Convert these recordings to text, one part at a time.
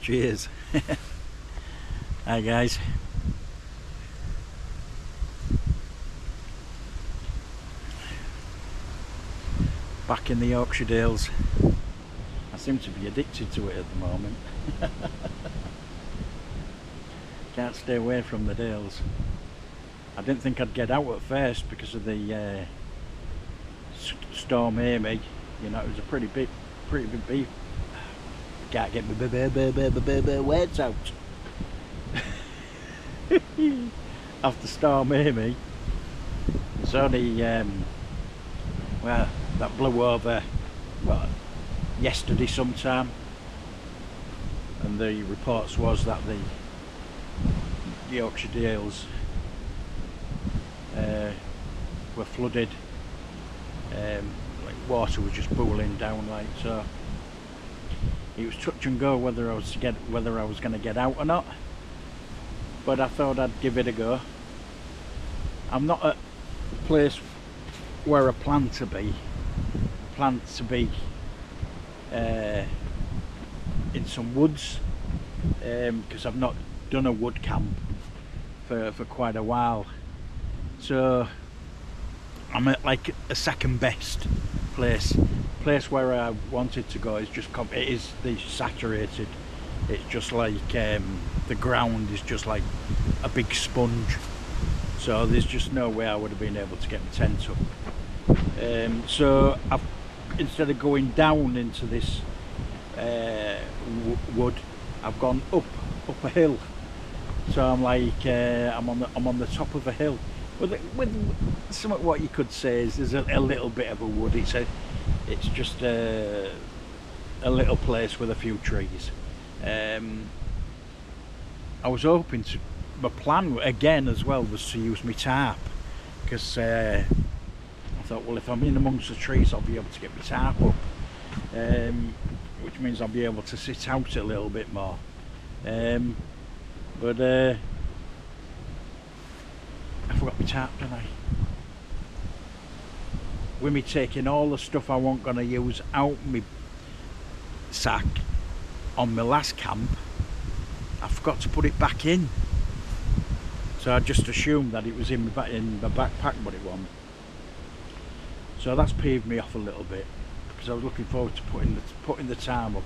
Cheers. Hi guys. Back in the Yorkshire Dales. I seem to be addicted to it at the moment. Can't stay away from the Dales. I didn't think I'd get out at first because of the Storm Amy. You know, it was a pretty big beef. Can't get my words out. After Storm Amy, it's only well, that blew over well, yesterday sometime, and the reports was that the Yorkshire Dales were flooded. Like water was just pooling down, like, so it was touch and go whether I was going to get out or not. But I thought I'd give it a go. I'm not at a place where I plan to be. In some woods, because I've not done a wood camp for quite a while. So I'm at like a second best place where I wanted to go is just it is saturated. It's just like the ground is just like a big sponge, so there's just no way I would have been able to get my tent up. So instead of going down into this wood, I've gone up a hill. So I'm like I'm on the top of a hill with somewhat what you could say is there's a little bit of a wood. It's just a little place with a few trees. I was hoping to. My plan again as well was to use my tarp, because I thought, well, if I'm in amongst the trees, I'll be able to get my tarp up, which means I'll be able to sit out a little bit more. But I forgot my tarp, didn't I? With me taking all the stuff I wasn't going to use out my sack on my last camp, I forgot to put it back in. So I just assumed that it was in my backpack, but it wasn't. So that's peeved me off a little bit, because I was looking forward to putting the tarp up.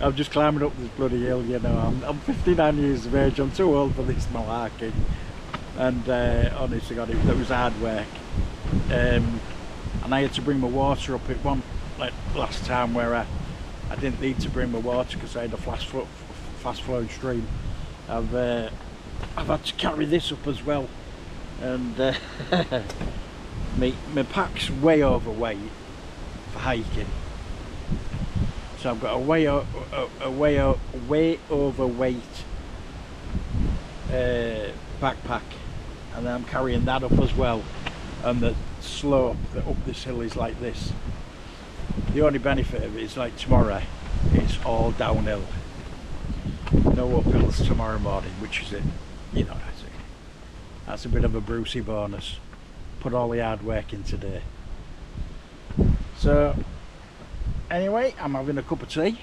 I'm just climbing up this bloody hill, you know. I'm 59 years of age. I'm too old for this malarkey. And honest to God, it was hard work. And I had to bring my water up at one, like last time, where I didn't need to bring my water because I had a fast flowing stream. I've had to carry this up as well, and my pack's way overweight for hiking. So I've got a way overweight backpack, and then I'm carrying that up as well. And the slope that up this hill is like this. The only benefit of it is, like, tomorrow it's all downhill, no uphills tomorrow morning, which is it, you know. That's a bit of a Brucey bonus. Put all the hard work in today. So anyway, I'm having a cup of tea,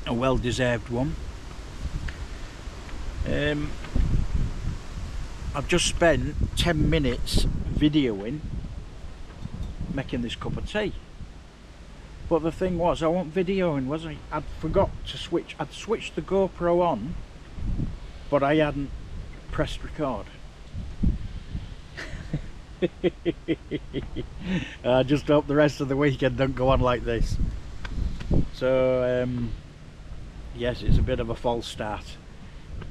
a well-deserved one. I've just spent 10 minutes videoing making this cup of tea, but the thing was, I wasn't videoing, was I? I'd forgot to switch. I'd switched the GoPro on, but I hadn't pressed record. I just hope the rest of the weekend don't go on like this. So yes, it's a bit of a false start.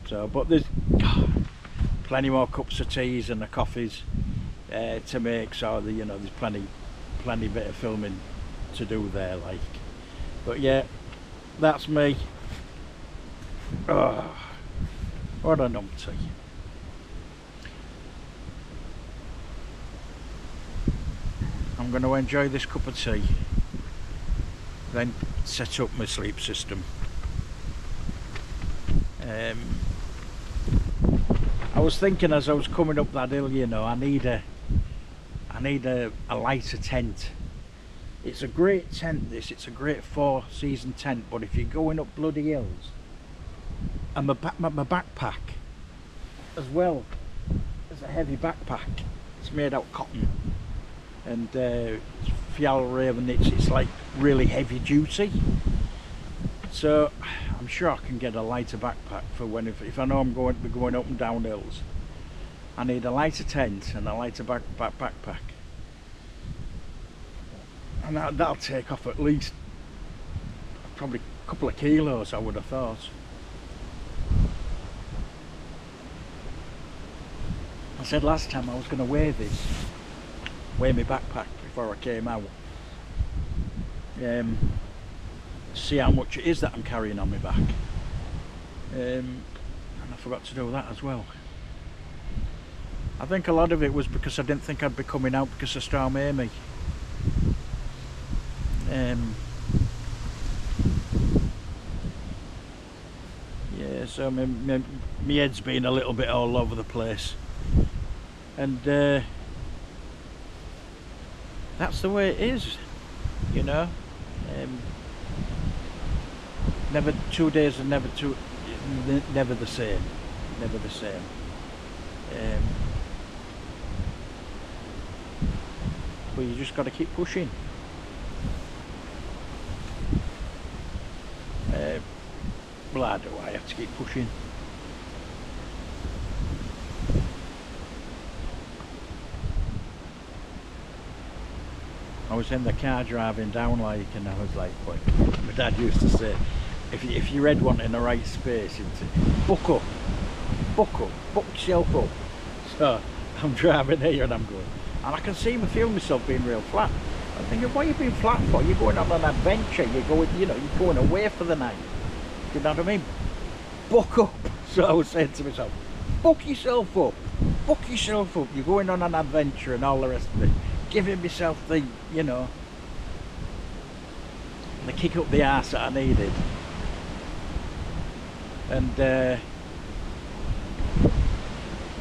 So, but there's plenty more cups of teas and the coffees to make, so you know, there's plenty bit of filming to do there, like. But yeah, that's me. Oh, what a numpty. I'm going to enjoy this cup of tea, then set up my sleep system. I was thinking as I was coming up that hill, you know, I need a lighter tent. It's a great tent, this. It's a great 4-season tent, but if you're going up bloody hills, and my backpack as well, it's a heavy backpack. It's made out of cotton, and Fjallraven, it's like really heavy duty. So I'm sure I can get a lighter backpack for when, if I know I'm going to be going up and down hills. I need a lighter tent and a lighter backpack, and that'll take off at least probably a couple of kilos, I would have thought. I said last time I was going to weigh my backpack before I came out. See how much it is that I'm carrying on my back. And I forgot to do that as well. I think a lot of it was because I didn't think I'd be coming out because of Stormy Amy. Yeah, so my head's been a little bit all over the place, and that's the way it is, you know. Never 2 days are never the same, never the same. But you just got to keep pushing. Well, I do. I have to keep pushing. I was in the car driving down, like, and I was like, what my dad used to say, if you read one in the right space, he'd say, buck up, buck yourself up. So I'm driving here and I'm going, and I can feel myself being real flat. I'm thinking, what are you being flat for? You're going on an adventure. You're going, you're going away for the night. You know what I mean? Buck up. So I was saying to myself, buck yourself up. Buck yourself up. You're going on an adventure and all the rest of it. Giving myself the, you know, the kick up the arse that I needed. And it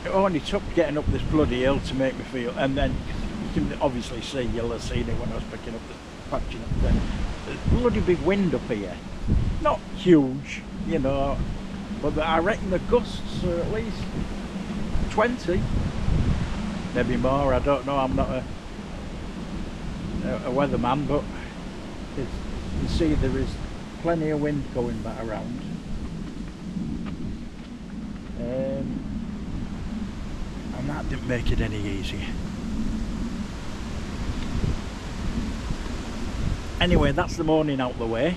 only took getting up this bloody hill to make me feel, and then you can obviously see, you'll have seen it when I was picking up patching up then. There's a bloody big wind up here. Not huge, you know, but I reckon the gusts are at least 20, maybe more. I don't know. I'm not a weatherman, but you can see there is plenty of wind going back around. And that didn't make it any easier. Anyway, that's the morning out the way,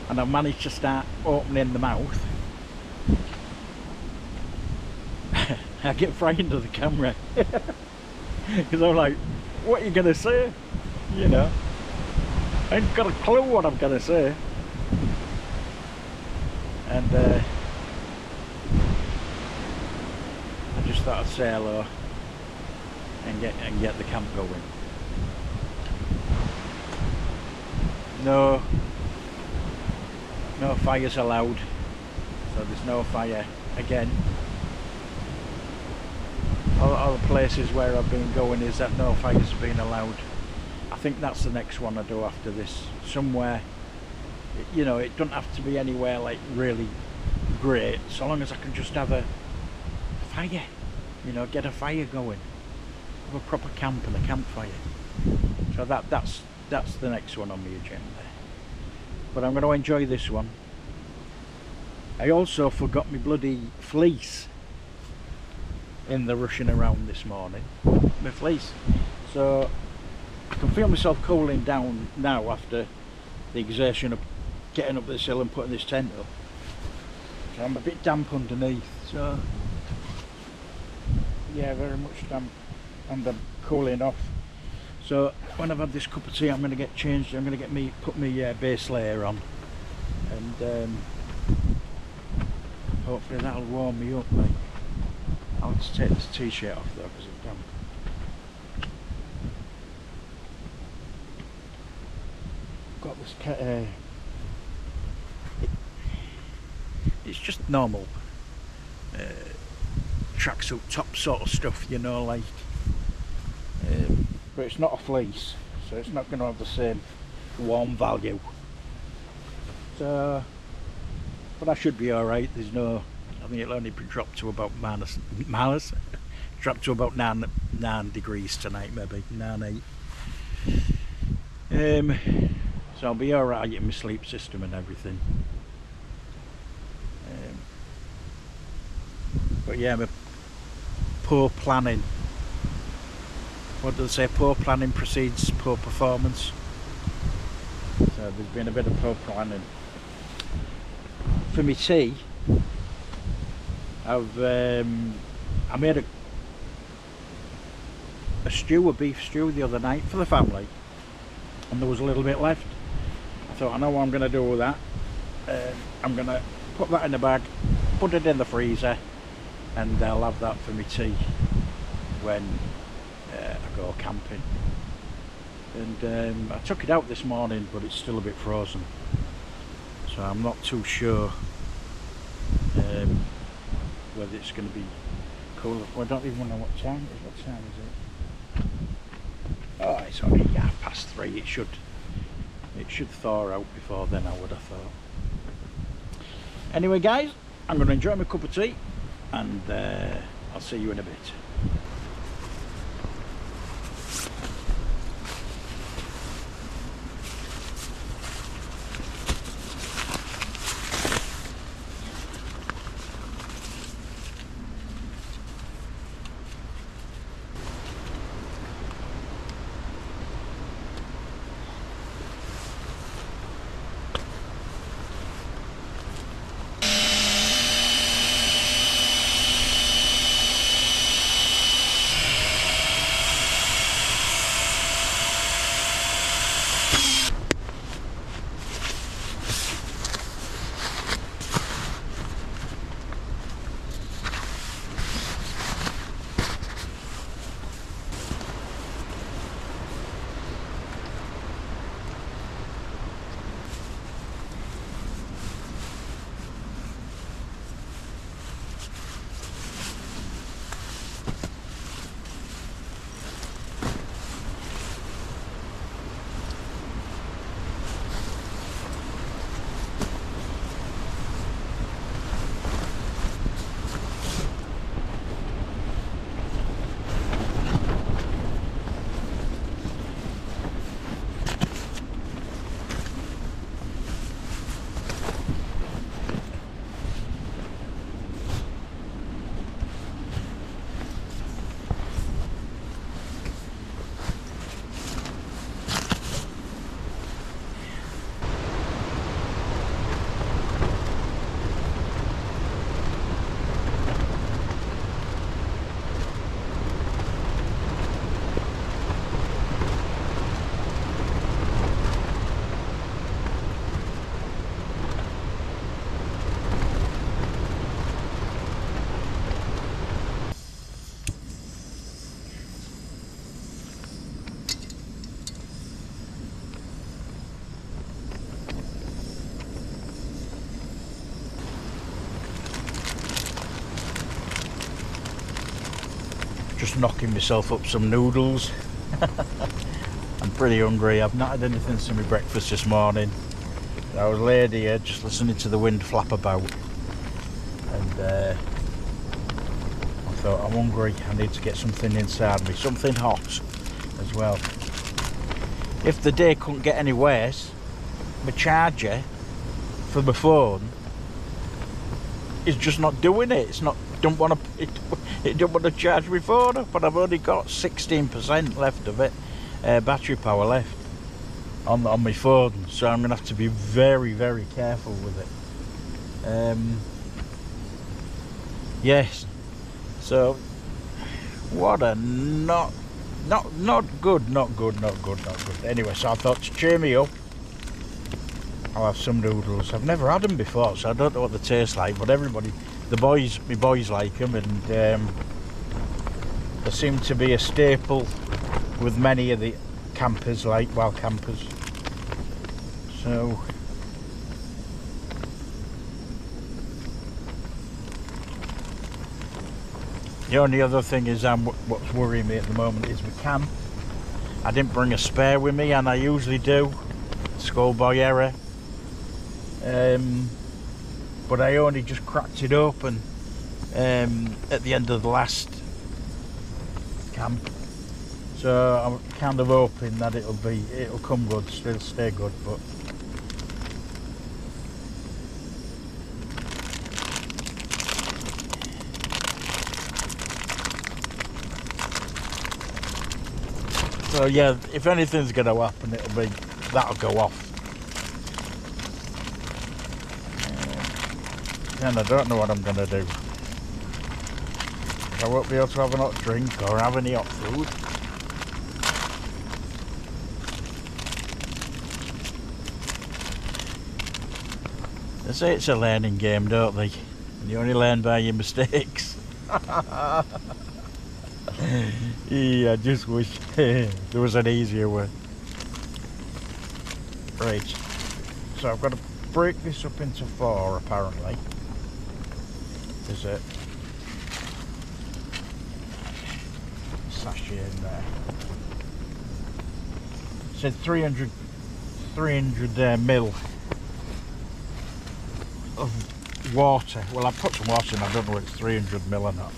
and I've managed to start opening the mouth. I get frightened of the camera because I'm like, what are you gonna say? You know, I ain't got a clue what I'm gonna say. And I just thought I'd say hello and get the camp going. No fires allowed, so there's no fire again. All the places where I've been going is that no fires have been allowed. I think that's the next one I do after this. Somewhere, you know, it doesn't have to be anywhere like really great, so long as I can just have a fire, you know, get a fire going, have a proper camp and a campfire. So that's the next one on the agenda. But I'm going to enjoy this one. I also forgot my bloody fleece in the rushing around this morning. My fleece. So I can feel myself cooling down now after the exertion of getting up this hill and putting this tent up. So I'm a bit damp underneath. So yeah, very much damp, and I'm cooling off. So when I've had this cup of tea, I'm going to get changed. I'm going to put my base layer on, and hopefully that'll warm me up. Like, I'll just take this t-shirt off though because it's damp. Got this it's just normal tracksuit top sort of stuff, you know, like. But it's not a fleece, so it's not going to have the same warm value. So, but I should be alright. There's no, I think it'll only be dropped to about dropped to about 9 degrees tonight, maybe 9, 8. So I'll be alright in my sleep system and everything. But yeah, my poor planning. What do they say? Poor planning precedes poor performance. So there's been a bit of poor planning. For me tea, I made a beef stew the other night for the family, and there was a little bit left. I thought, I know what I'm going to do with that. I'm going to put that in a bag, put it in the freezer, and I'll have that for my tea when I go camping. And I took it out this morning, but it's still a bit frozen, so I'm not too sure whether it's going to be cool. Well, I don't even know what time it is. What time is it? Oh, it's only 3:30. It should thaw out before then, I would have thought. Anyway guys, I'm going to enjoy my cup of tea, and I'll see you in a bit. Just knocking myself up some noodles. I'm pretty hungry. I've not had anything since my breakfast this morning. I was laid here just listening to the wind flap about, and I thought, I'm hungry, I need to get something inside me, something hot as well. If the day couldn't get any worse, my charger for my phone is just not doing it. It's not, it don't want to charge my phone up, and I've only got 16% left of it, battery power left on my phone, so I'm gonna have to be very, very careful with it. Yes, so what a not good. Anyway, so I thought, to cheer me up, I'll have some noodles. I've never had them before, so I don't know what they taste like, but everybody, my boys like them, and they seem to be a staple with many of the campers, like wild campers. So the only other thing is, what's worrying me at the moment is my can. I didn't bring a spare with me, and I usually do. Schoolboy error. But I only just cracked it open at the end of the last camp, so I'm kind of hoping that it'll come good, still stay good. But so yeah, if anything's going to happen, that'll go off. And I don't know what I'm going to do. I won't be able to have a hot drink or have any hot food. They say it's a learning game, don't they? And you only learn by your mistakes. Yeah, I just wish there was an easier way. Right, so I've got to break this up into 4 apparently. There's a sachet in there. It said 300 mil of water. Well, I put some water in, I don't know if it's 300 mil or not.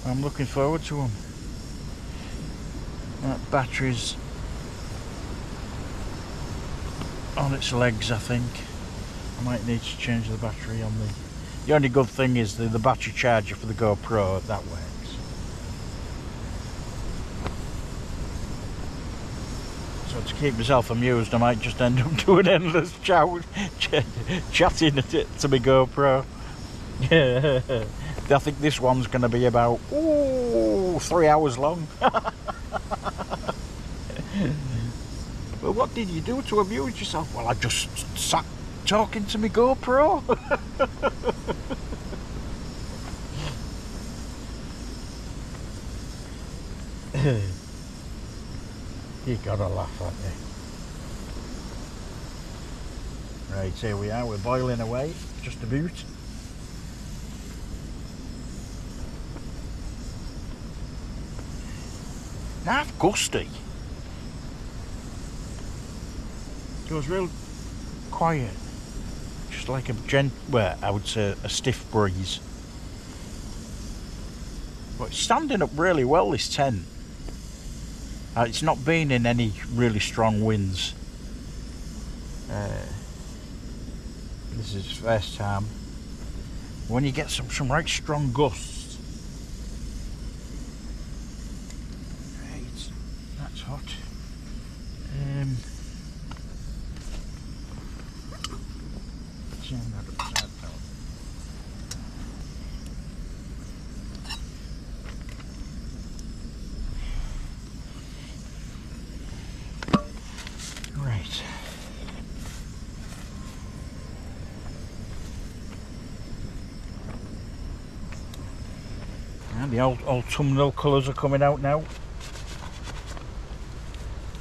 I'm looking forward to them. That battery's on its legs, I think. I might need to change the battery on the... The only good thing is the battery charger for the GoPro, that works. So to keep myself amused, I might just end up doing endless chatting to my GoPro. I think this one's going to be about 3 hours long. Well, what did you do to amuse yourself? Well, I just sat talking to my GoPro. You gotta laugh, aren't you? Right, here we are, we're boiling away, just about. Half gusty. It was real quiet, just like well, I would say a stiff breeze. But it's standing up really well, this tent. It's not been in any really strong winds. This is the first time. When you get some right strong gusts. Right, that's hot. Turn that upside down. Right. And the autumnal colours are coming out now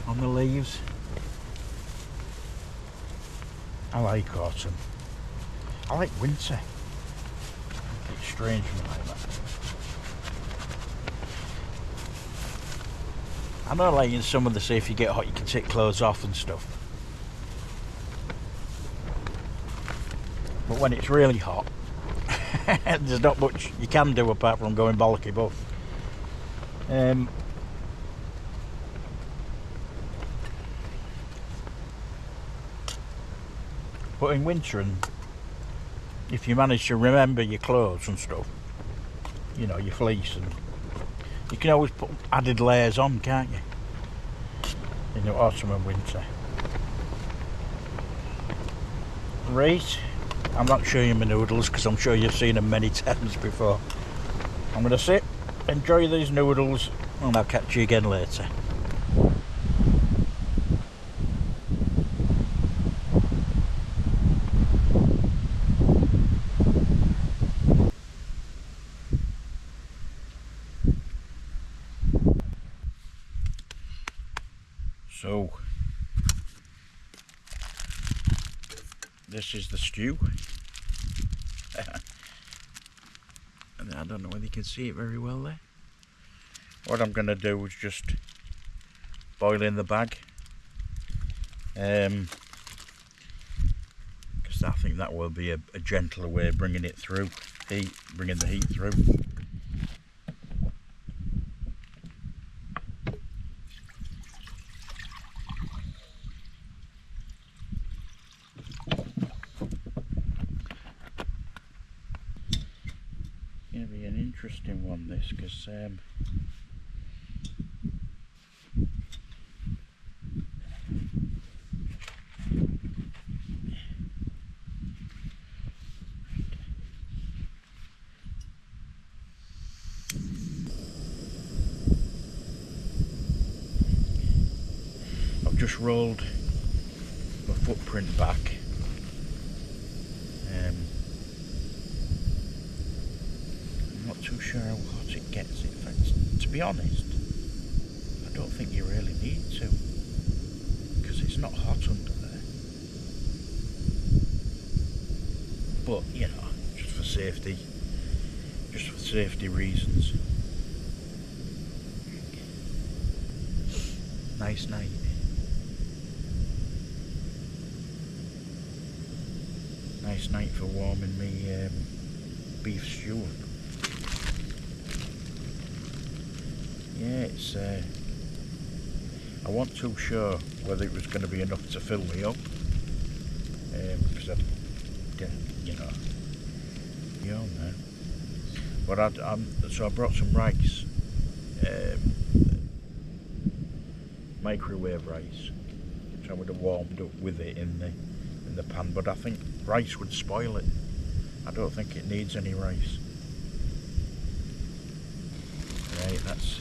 on the leaves. I like autumn. I like winter. It's strange for me like that. I know, like in summer they say if you get hot you can take clothes off and stuff. But when it's really hot, there's not much you can do apart from going bollocky buff. But in winter, and if you manage to remember your clothes and stuff, you know, your fleece, and you can always put added layers on, can't you? In the autumn and winter. Right, I'm not showing you my noodles because I'm sure you've seen them many times before. I'm going to sit, enjoy these noodles, and I'll catch you again later. So, this is the stew. And I don't know whether you can see it very well there. What I'm going to do is just boil in the bag. Because I think that will be a gentler way of bringing it through, bringing the heat through. Going to be an interesting one, this, because just rolled my footprint back. I'm not too sure how hot it gets. In fact, to be honest, I don't think you really need to, because it's not hot under there. But you know, just for safety reasons. Nice night. Nice night for warming me beef stew. Yeah, it's I wasn't too sure whether it was going to be enough to fill me up, because I, you know, man. But so I brought some rice, microwave rice, which I would have warmed up with it in the pan. But I think rice would spoil it. I don't think it needs any rice. Right, that's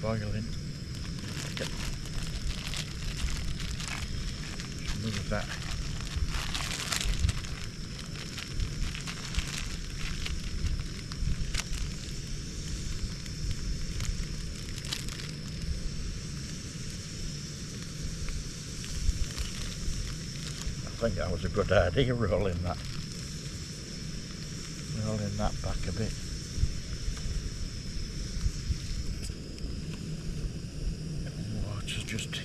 boiling. Just move that. I think that was a good idea, rolling that back a bit. Water's just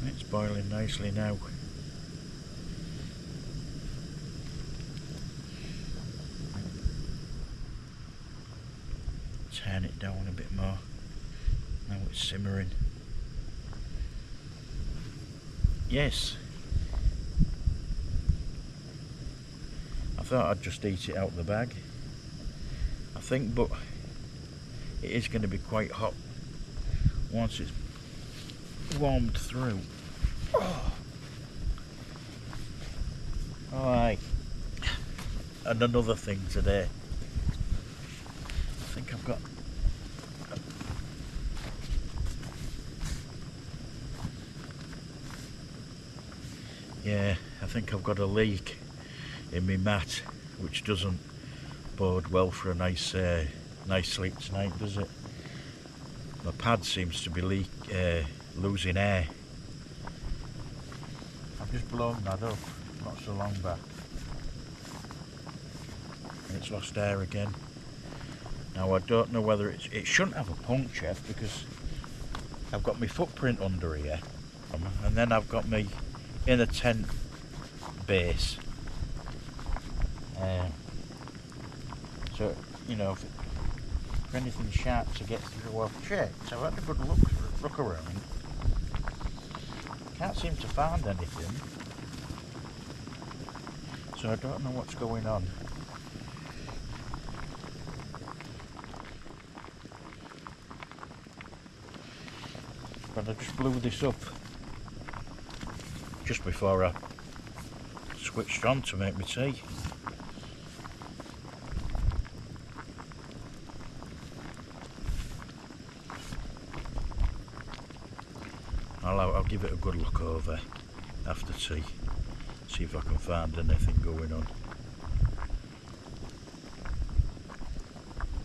it's boiling nicely now. Turn it down a bit more. Now it's simmering. Yes. I thought I'd just eat it out the bag, I think, but it is going to be quite hot once it's warmed through. Oh. Alright. And another thing today. I think I've got I think I've got a leak in my mat, which doesn't bode well for a nice sleep tonight, does it? My pad seems to be losing air. I've just blown that up not so long back, and it's lost air again. Now I don't know whether it shouldn't have a puncture, because I've got my footprint under here, and then I've got my inner tent base. So, you know, if anything sharp to get through, I've checked. I've had a good look around. Can't seem to find anything. So I don't know what's going on. But I just blew this up just before I switched on to make my tea. I'll give it a good look over after tea, see if I can find anything going on.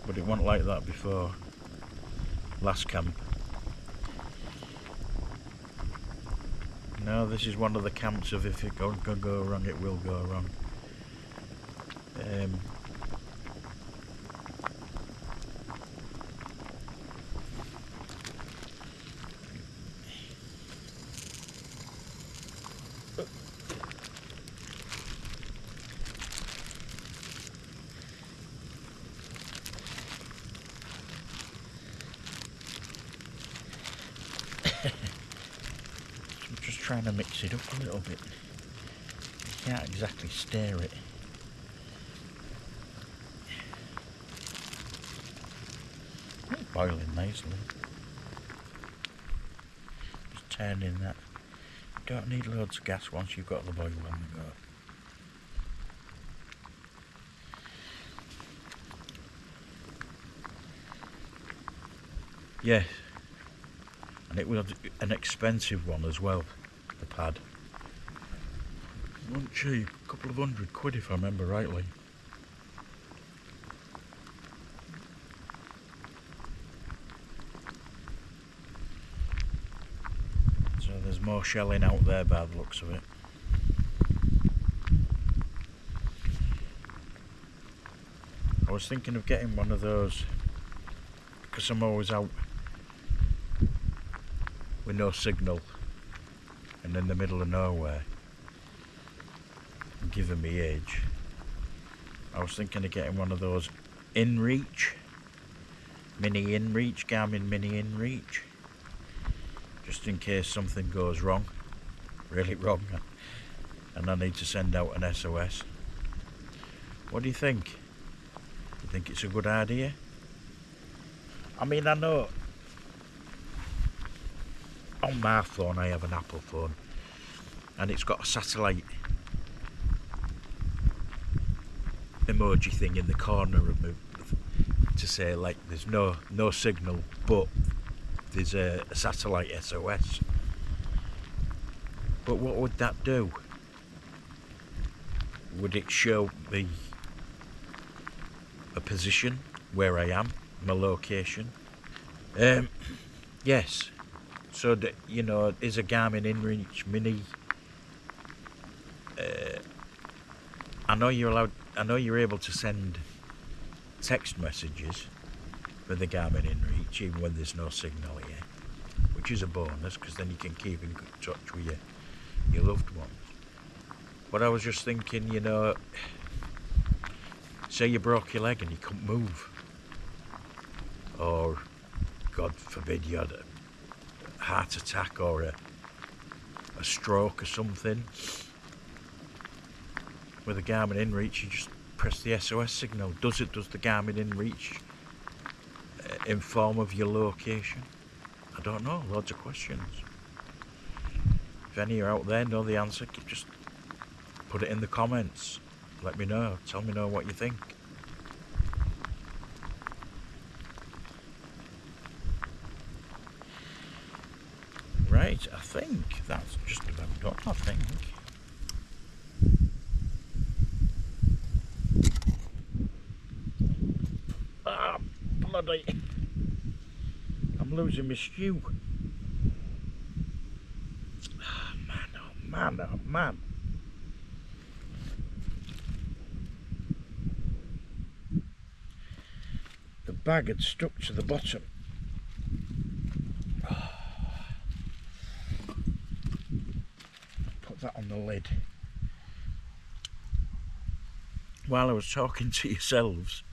But it wasn't like that before last camp. No, this is one of the camps of if it can go wrong, it will go wrong. Trying to mix it up a little bit. You can't exactly stir it. It's boiling nicely. Just turning that. You don't need loads of gas once you've got the boil on the go. Yes, and it was an expensive one as well, the pad. It wasn't cheap, a couple of £100 if I remember rightly. So there's more shelling out there by the looks of it. I was thinking of getting one of those because I'm always out with no signal and in the middle of nowhere. And given me age, I was thinking of getting one of those InReach, mini InReach, Garmin mini InReach, just in case something goes wrong, really wrong, and I need to send out an SOS. What do you think? Do you think it's a good idea? I mean, I know on my phone I have an Apple phone and it's got a satellite emoji thing in the corner of me to say like there's no signal, but there's a satellite SOS. But what would that do? Would it show me a position where I am, my location? Yes. So that, you know, is a Garmin InReach Mini. I know you're able to send text messages with the Garmin InReach even when there's no signal here, which is a bonus because then you can keep in touch with your loved ones. But I was just thinking, you know, say you broke your leg and you couldn't move, or God forbid you had a heart attack or a stroke or something. With a Garmin InReach, you just press the SOS signal. Does the Garmin InReach inform of your location? I don't know, loads of questions. If any are out there know the answer, just put it in the comments. Let me know, tell me what you think. Right, I think that's just about done, I think. Ah, bloody. I'm losing my stew. Ah, man, oh man, oh man. The bag had stuck to the bottom. That on the lid. While I was talking to yourselves,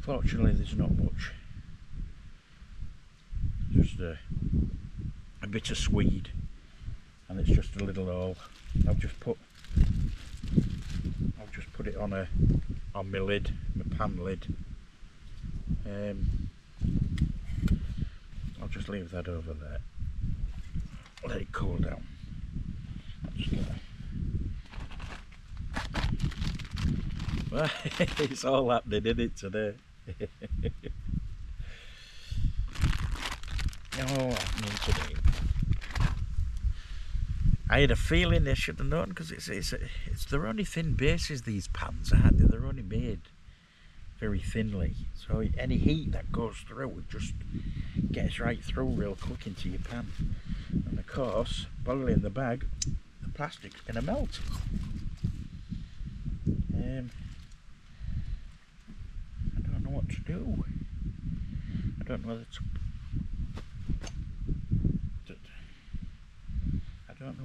fortunately there's not much, just a bit of swede, and it's just a little hole. I've just put it on my lid, my pan lid. I'll just leave that over there. Let it cool down. Well, it's all happening, isn't it, today? Oh, happening today. I had a feeling they should have known, because they're only thin bases, these pans, aren't they? They're only made very thinly, so any heat that goes through it just gets right through real quick into your pan. And of course, boiling the bag, the plastic's going to melt. I don't know what to do. I don't know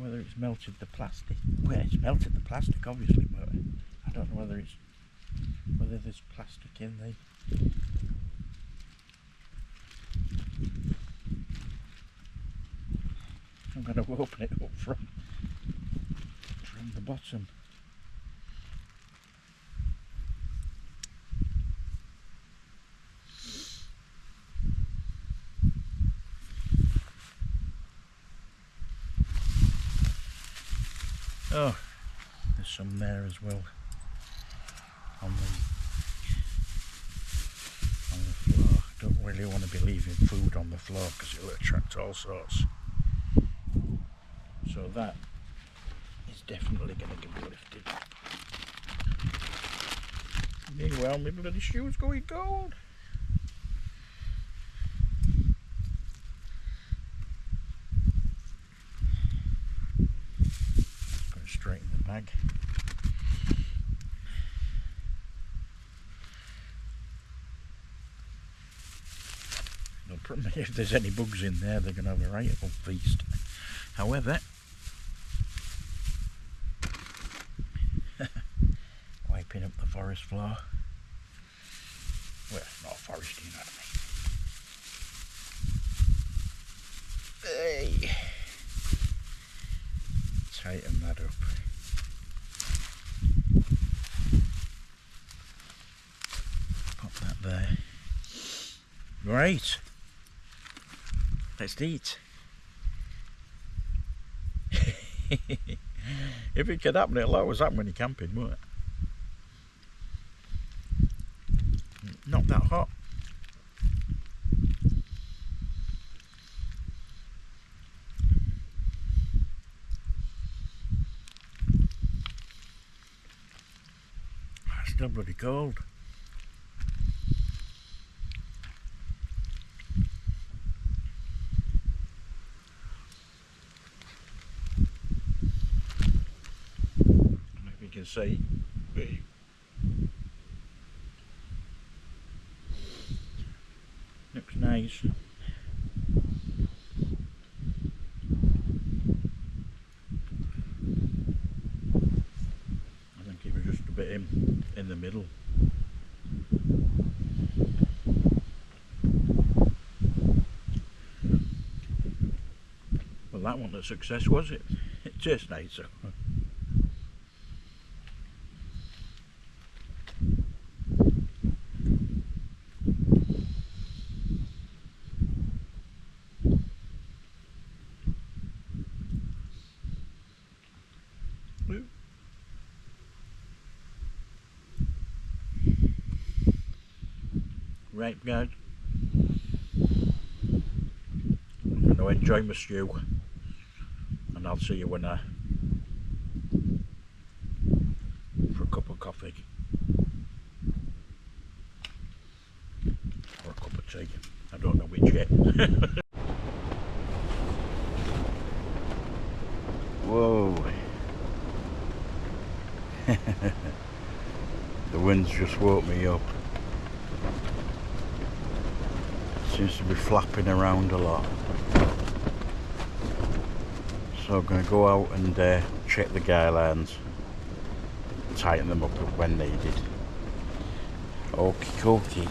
whether it's melted the plastic. Well, it's melted the plastic, obviously, but I don't know whether there's plastic in there. I'm going to open it up from the bottom. in there as well on the floor. I don't really want to be leaving food on the floor because it'll attract all sorts. So that is definitely going to be lifted. Meanwhile, my bloody shoe's going cold. Put it straight in the bag. No problem. If there's any bugs in there, they're going to have a right old feast. However, wiping up the forest floor. Well, it's not forest, you know what I mean. Hey. Tighten that up. Pop that there. Right. Let's eat. If it could happen, it'll always happen when you're camping, won't it? Not that hot. It's still bloody cold. If you can see, looks nice. I think it was just a bit in the middle. Well, that wasn't a success, was it? It tastes nicer. Right guys, I'm going to enjoy my stew and I'll see you when for a cup of coffee or a cup of tea, I don't know which yet. Whoa. The wind's just woke me up. Seems to be flapping around a lot. So I'm going to go out and check the guy lines, tighten them up when needed. Okie dokie.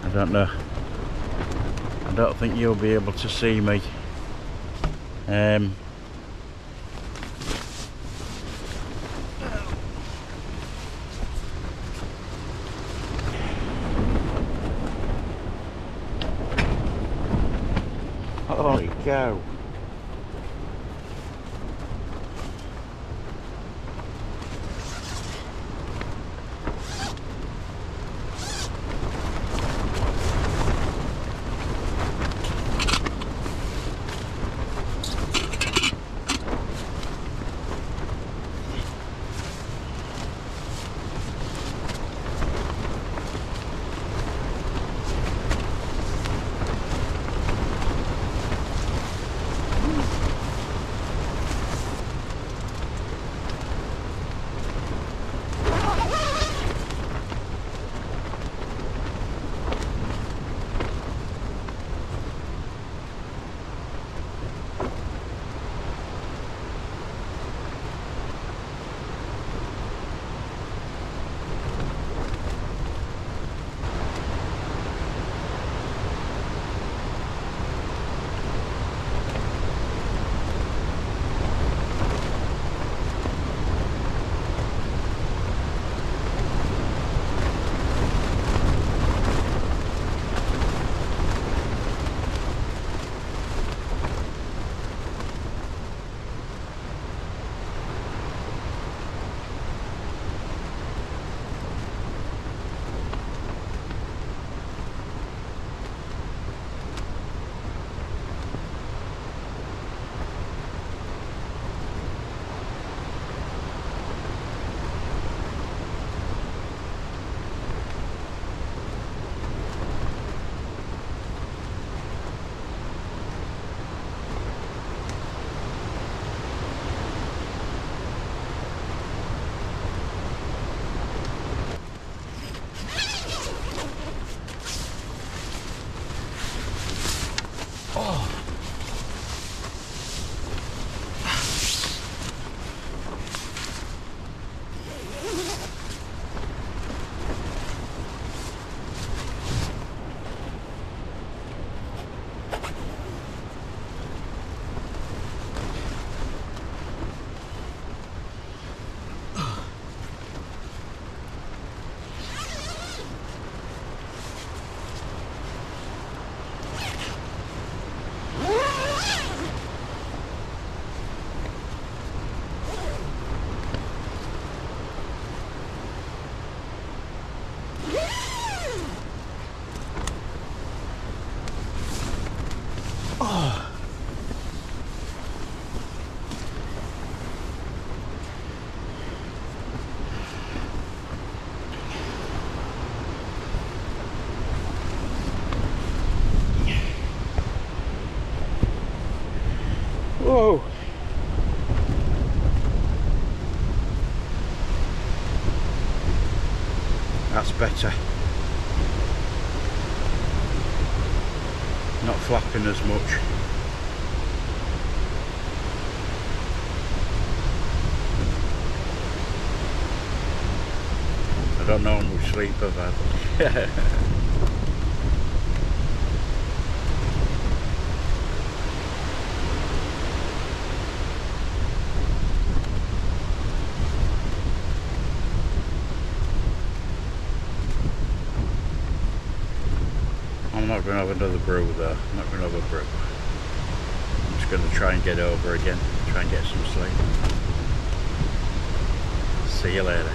I don't know. I don't think you'll be able to see me. Holy cow. Whoa! That's better. Not flapping as much. I don't know how much sleep I've had. I'm not going to have another brew though. I'm not going to have a brew. I'm just going to try and get over again. Try and get some sleep. See you later.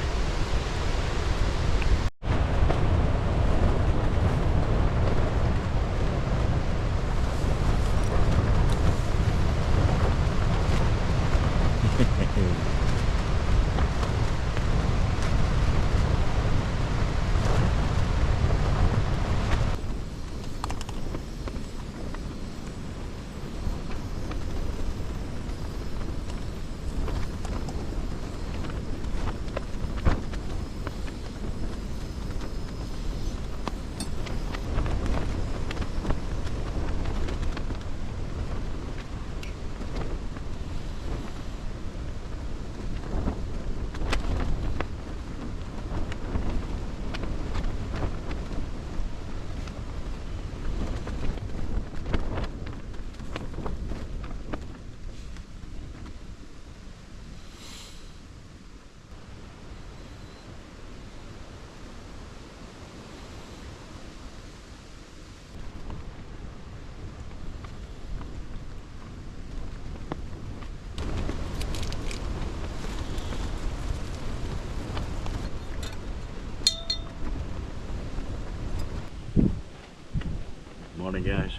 Morning guys.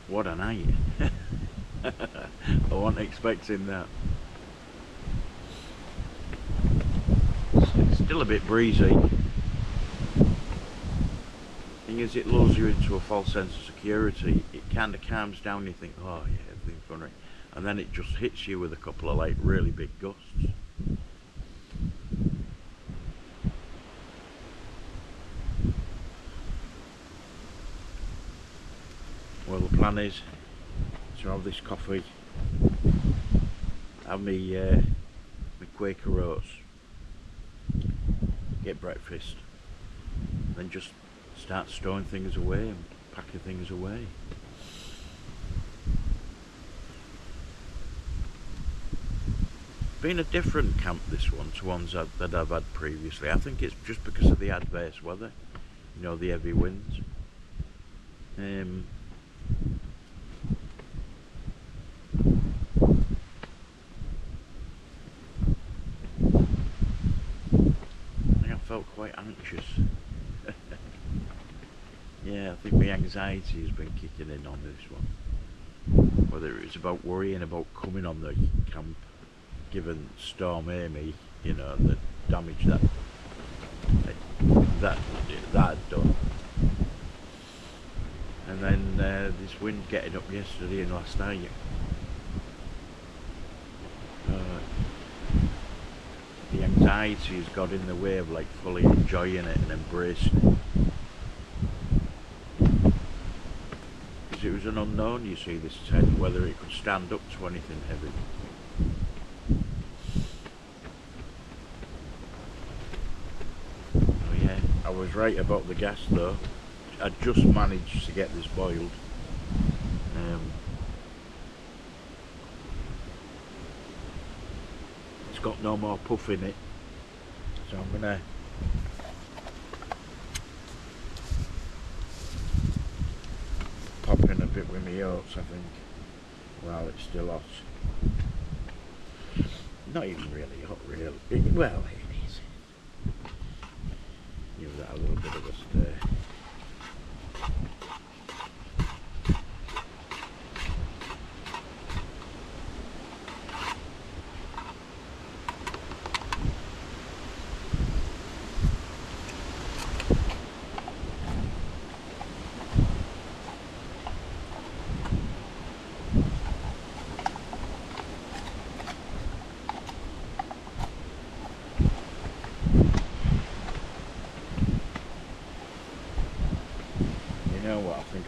What a night. I wasn't expecting that. It's still a bit breezy. Thing is, it lulls you into a false sense of security. It kind of calms down, you think, oh yeah, everything's going right. And then it just hits you with a couple of like really big gusts. Well, the plan is to have this coffee, have me Quaker oats, get breakfast, then just start storing things away and packing things away. Been a different camp, this one, to ones that I've had previously. I think it's just because of the adverse weather, you know, the heavy winds. I felt quite anxious. Yeah, I think my anxiety has been kicking in on this one. Whether it's about worrying about coming on the camp, given Stormy, you know, the damage that had done. And then this wind getting up yesterday and last night. The anxiety has got in the way of like fully enjoying it and embracing it. Because it was an unknown, you see, this tent, whether it could stand up to anything heavy. Oh yeah, I was right about the gas though. I just managed to get this boiled. It's got no more puff in it, so I'm gonna pop in a bit with my oats, I think, while it's still hot. Not even really hot, really. Well, it is. Give that a little bit of a stir.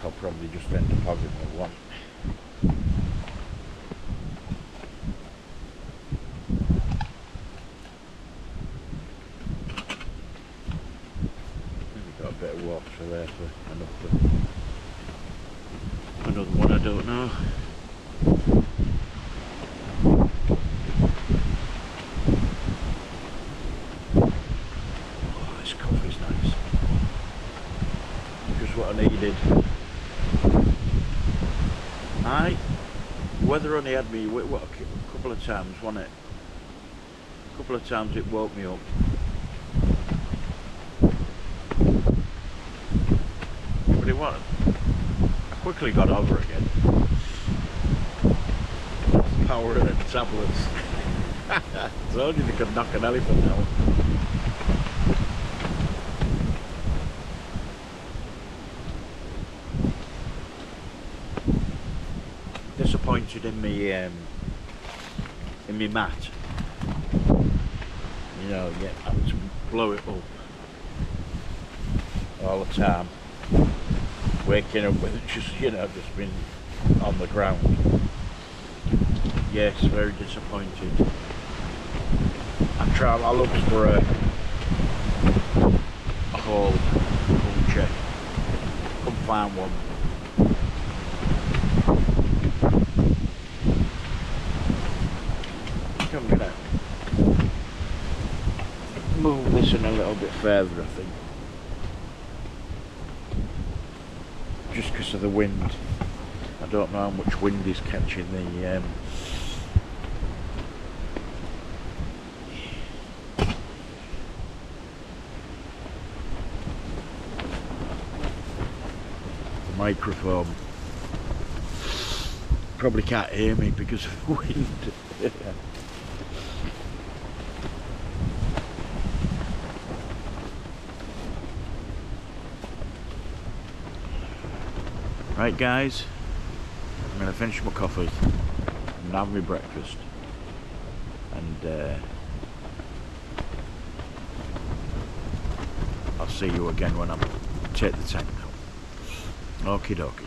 I'll probably just end up having one. Maybe got a bit of water there for another one, I don't know. Oh, this coffee's nice. Just what I needed. Aye, weather only had me what, a couple of times, wasn't it? A couple of times it woke me up. But it wasn't. I quickly got over again. Power and tablets. Told you they could knock an elephant out. Disappointed in me mat. You know, yeah, having to blow it up all the time. Waking up with it just, you know, just been on the ground. Yes, very disappointed. I looked for a whole check. Couldn't find one. I'm gonna move this in a little bit further, I think. Just because of the wind. I don't know how much wind is catching the microphone. Probably can't hear me because of the wind. Right guys, I'm going to finish my coffee and have my breakfast, and I'll see you again when I take the tank now. Okie dokie.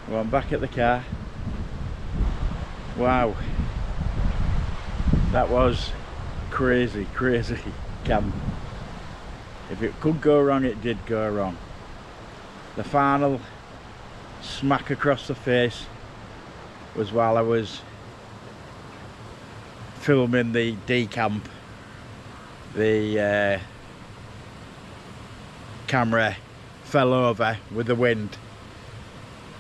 Well, I'm back at the car. Wow, that was crazy camp. If it could go wrong, it did go wrong. The final smack across the face was while I was filming the decamp. The camera fell over with the wind,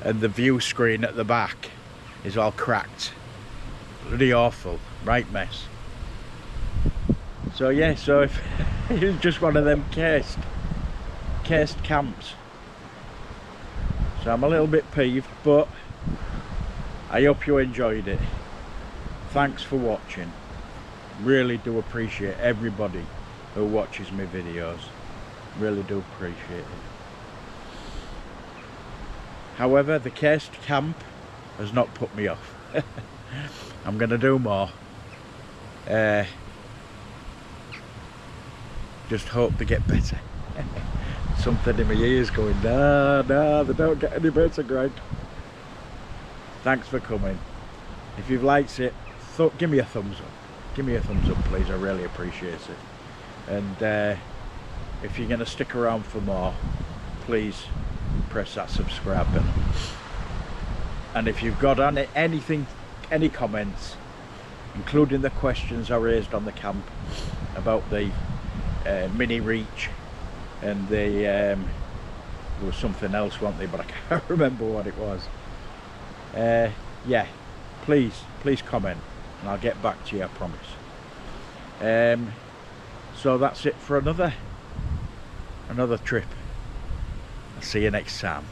and the view screen at the back is all cracked. Bloody awful. right mess. So yeah, so if it was just one of them cased camps, so I'm a little bit peeved, but I hope you enjoyed it. Thanks for watching. Really do appreciate everybody who watches my videos. Really do appreciate it. However, the cased camp has not put me off. I'm going to do more. Just hope they get better. Something in my ears going, nah, they don't get any better, Greg. Thanks for coming. If you've liked it, give me a thumbs up. Give me a thumbs up, please. I really appreciate it. And if you're going to stick around for more, please press that subscribe button. And if you've got anything, any comments, including the questions I raised on the camp about the mini reach and the there was something else, wasn't there, but I can't remember what it was. Yeah, please comment and I'll get back to you, I promise. So that's it for another trip. I'll see you next time.